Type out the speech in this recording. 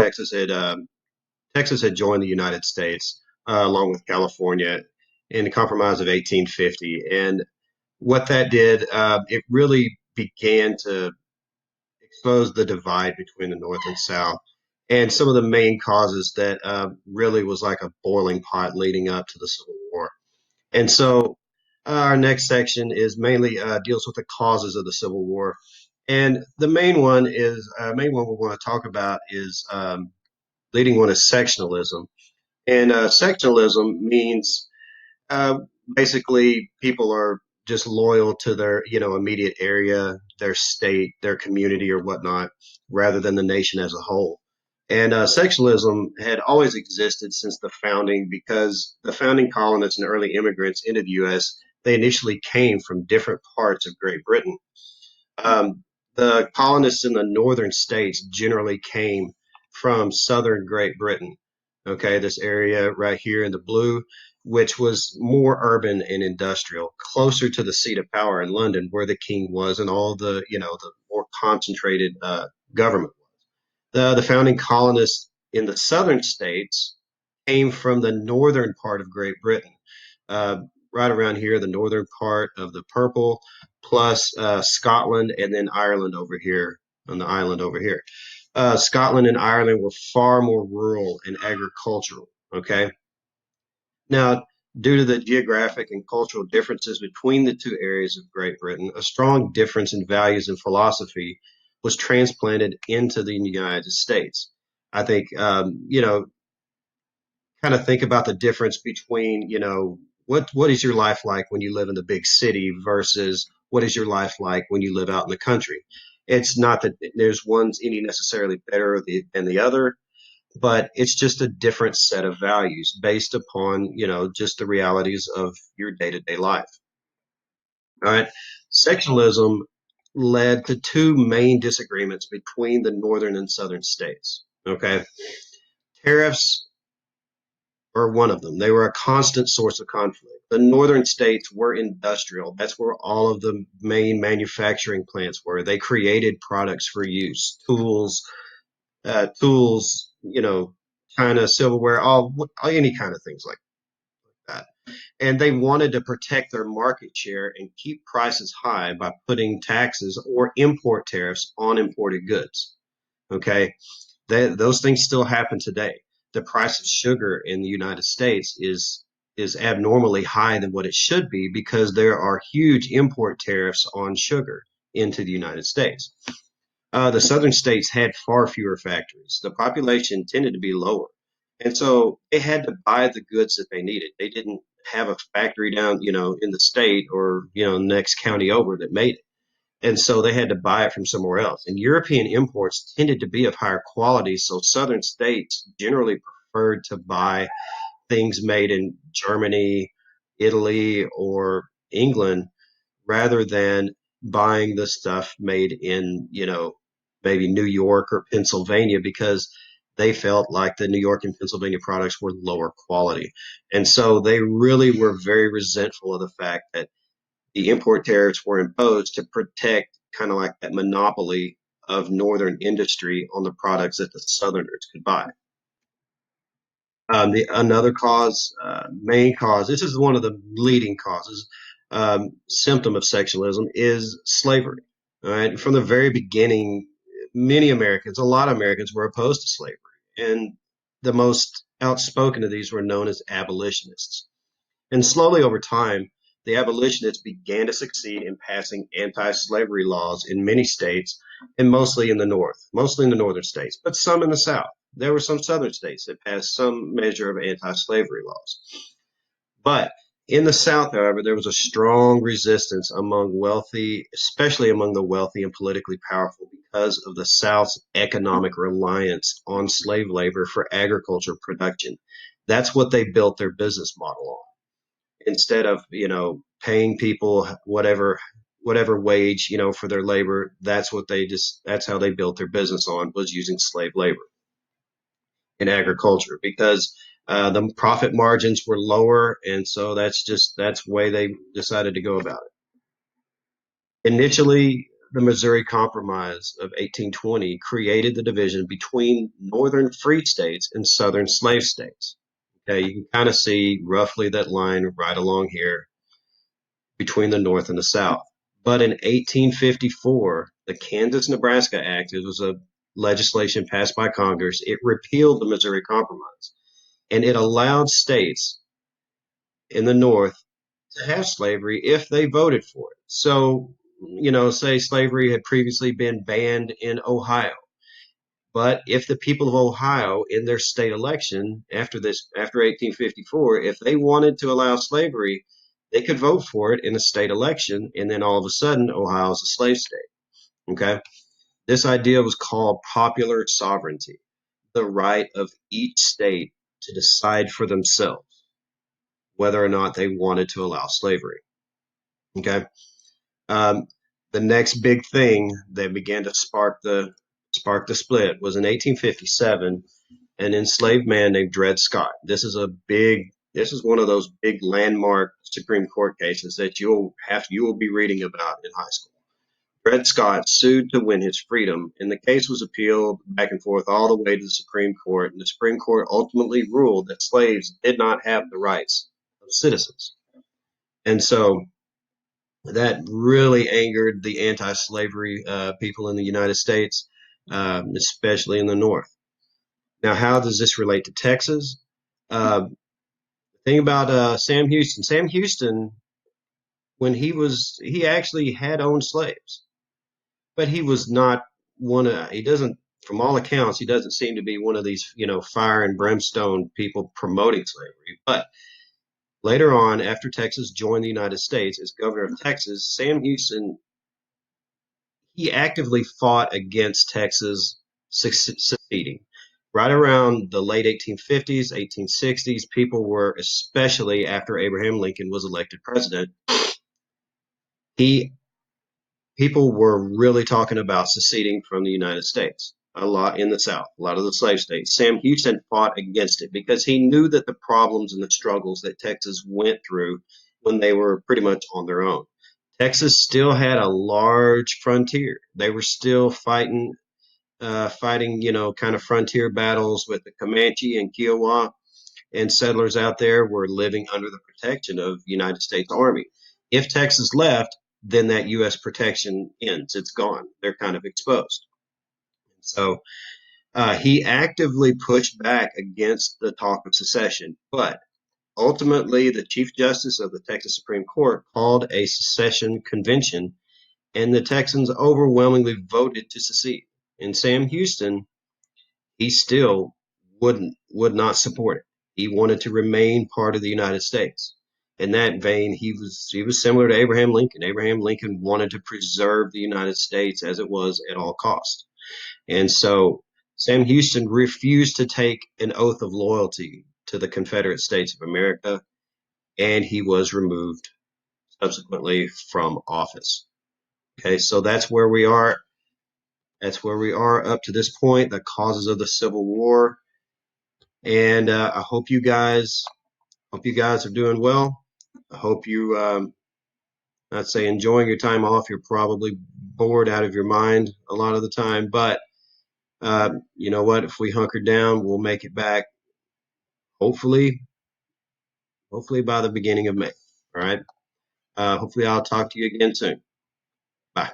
Texas had Texas had joined the United States along with California in the Compromise of 1850, and what that did, it really began to expose the divide between the North and South, and some of the main causes that really was like a boiling pot leading up to the Civil War. And so our next section is mainly deals with the causes of the Civil War. And the main one we want to talk about is leading one is sectionalism. And sectionalism means uh, basically people are just loyal to their immediate area, their state, their community, or whatnot, rather than the nation as a whole. And sectionalism had always existed since the founding because the founding colonists and early immigrants into the U.S. they initially came from different parts of Great Britain. The colonists in the northern states generally came from southern Great Britain. Okay, this area right here in the blue, which was more urban and industrial, closer to the seat of power in London, where the king was, and all the more concentrated government. The founding colonists in the southern states came from the northern part of Great Britain, uh, right around here, the northern part of the purple, plus Scotland and then Ireland over here on the island over here. Scotland and Ireland were far more rural and agricultural. Okay. Now, due to the geographic and cultural differences between the two areas of Great Britain, a strong difference in values and philosophy was transplanted into the United States. I think, kind of think about the difference between, what is your life like when you live in the big city versus what is your life like when you live out in the country. It's not that there's one's any necessarily better than the other, but it's just a different set of values based upon, just the realities of your day-to-day life. All right. Sectionalism led to two main disagreements between the northern and southern states. Okay. Tariffs or one of them. They were a constant source of conflict. The northern states were industrial. That's where all of the main manufacturing plants were. They created products for use, tools, China, silverware, any kind of things like that. And they wanted to protect their market share and keep prices high by putting taxes or import tariffs on imported goods. Okay, those things still happen today. The price of sugar in the United States is abnormally high than what it should be because there are huge import tariffs on sugar into the United States. The southern states had far fewer factories. The population tended to be lower. And so they had to buy the goods that they needed. They didn't have a factory down, in the state or, next county over that made it. And so they had to buy it from somewhere else. And European imports tended to be of higher quality. So southern states generally preferred to buy things made in Germany, Italy, or England rather than buying the stuff made in, maybe New York or Pennsylvania because they felt like the New York and Pennsylvania products were lower quality. And so they really were very resentful of the fact that the import tariffs were imposed to protect kind of like that monopoly of northern industry on the products that the southerners could buy. The another cause, main cause, this is one of the leading causes, symptom of sectionalism is slavery. All right, from the very beginning, many Americans, a lot of Americans were opposed to slavery, and the most outspoken of these were known as abolitionists. And slowly over time, the abolitionists began to succeed in passing anti-slavery laws in many states and mostly in the North, mostly in the northern states, but some in the South. There were some southern states that passed some measure of anti-slavery laws. But in the South, however, there was a strong resistance among wealthy, especially among the wealthy and politically powerful, because of the South's economic reliance on slave labor for agriculture production. That's what they built their business model on instead of paying people whatever wage for their labor. That's how they built their business on, was using slave labor in agriculture because the profit margins were lower, and so that's the way they decided to go about it. Initially, the Missouri Compromise of 1820 created the division between northern free states and southern slave states. Okay, you can kind of see roughly that line right along here between the North and the South. But in 1854, the Kansas-Nebraska Act, it was a legislation passed by Congress, it repealed the Missouri Compromise, and it allowed states in the North to have slavery if they voted for it. So, say slavery had previously been banned in Ohio. But if the people of Ohio in their state election after 1854, if they wanted to allow slavery, they could vote for it in a state election, and then all of a sudden, Ohio is a slave state. Okay. This idea was called popular sovereignty, the right of each state to decide for themselves whether or not they wanted to allow slavery. Okay. Um, the next big thing that began to spark the split was in 1857. An enslaved man named Dred Scott. This is one of those big landmark Supreme Court cases that you will be reading about in high school. Dred Scott sued to win his freedom, and the case was appealed back and forth all the way to the Supreme Court, and the Supreme Court ultimately ruled that slaves did not have the rights of citizens. And so that really angered the anti-slavery people in the United States, especially in the North. Now, how does this relate to Texas? Uh, the thing about Sam Houston, when he actually had owned slaves, but he was not he doesn't, from all accounts, he doesn't seem to be one of these, fire and brimstone people promoting slavery. But later on, after Texas joined the United States as governor of Texas, Sam Houston, he actively fought against Texas seceding. Right around the late 1850s, 1860s, people were, especially after Abraham Lincoln was elected president, he people were really talking about seceding from the United States. A lot in the South, a lot of the slave states. Sam Houston fought against it because he knew that the problems and the struggles that Texas went through when they were pretty much on their own. Texas still had a large frontier. They were still fighting, kind of frontier battles with the Comanche and Kiowa, and settlers out there were living under the protection of the United States Army. If Texas left, then that U.S. protection ends. It's gone. They're kind of exposed. So he actively pushed back against the talk of secession, but ultimately the Chief Justice of the Texas Supreme Court called a secession convention, and the Texans overwhelmingly voted to secede. And Sam Houston, he still would not support it. He wanted to remain part of the United States. In that vein, he was similar to Abraham Lincoln. Abraham Lincoln wanted to preserve the United States as it was at all costs. And so Sam Houston refused to take an oath of loyalty to the Confederate States of America, and he was removed subsequently from office. Okay, so that's where we are. That's where we are up to this point, the causes of the Civil War. And I hope you guys are doing well. I hope you, I'd say, enjoying your time off. You're probably bored out of your mind a lot of the time, but you know what? If we hunker down, we'll make it back. Hopefully, hopefully by the beginning of May. All right. Hopefully, I'll talk to you again soon. Bye.